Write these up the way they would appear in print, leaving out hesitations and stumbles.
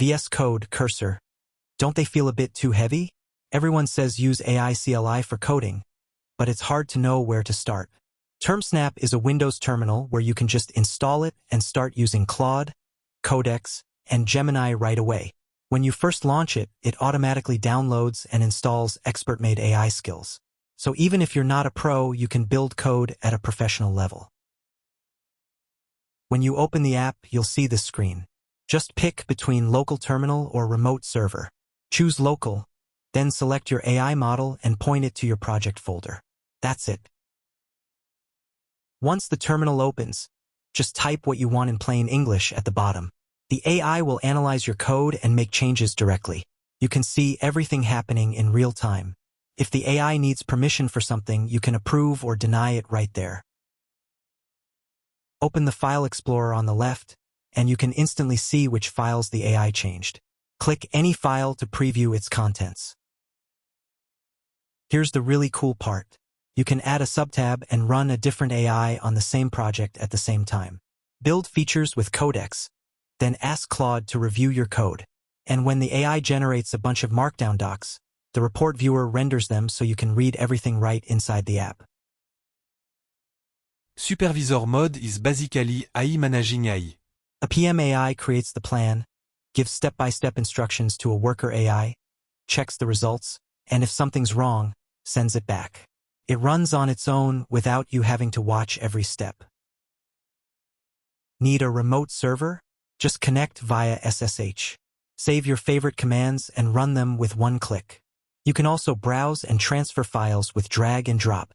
VS Code cursor. Don't they feel a bit too heavy? Everyone says use AI CLI for coding, but it's hard to know where to start. TermSnap is a Windows terminal where you can just install it and start using Claude, Codex, and Gemini right away. When you first launch it, it automatically downloads and installs expert-made AI skills. So even if you're not a pro, you can build code at a professional level. When you open the app, you'll see this screen. Just pick between local terminal or remote server. Choose local, then select your AI model and point it to your project folder. That's it. Once the terminal opens, just type what you want in plain English at the bottom. The AI will analyze your code and make changes directly. You can see everything happening in real time. If the AI needs permission for something, you can approve or deny it right there. Open the File Explorer on the left, and you can instantly see which files the AI changed. Click any file to preview its contents. Here's the really cool part. You can add a subtab and run a different AI on the same project at the same time. Build features with Codex, then ask Claude to review your code. And when the AI generates a bunch of Markdown docs, the report viewer renders them so you can read everything right inside the app. Supervisor Mode is basically AI managing AI. A PM AI creates the plan, gives step-by-step instructions to a worker AI, checks the results, and if something's wrong, sends it back. It runs on its own without you having to watch every step. Need a remote server? Just connect via SSH. Save your favorite commands and run them with one click. You can also browse and transfer files with drag and drop.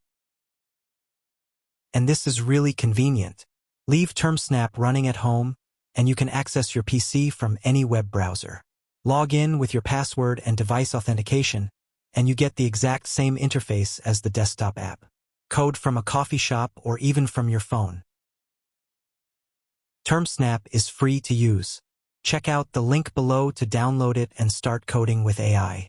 And this is really convenient. Leave TermSnap running at home, and you can access your PC from any web browser. Log in with your password and device authentication, and you get the exact same interface as the desktop app. Code from a coffee shop or even from your phone. TermSnap is free to use. Check out the link below to download it and start coding with AI.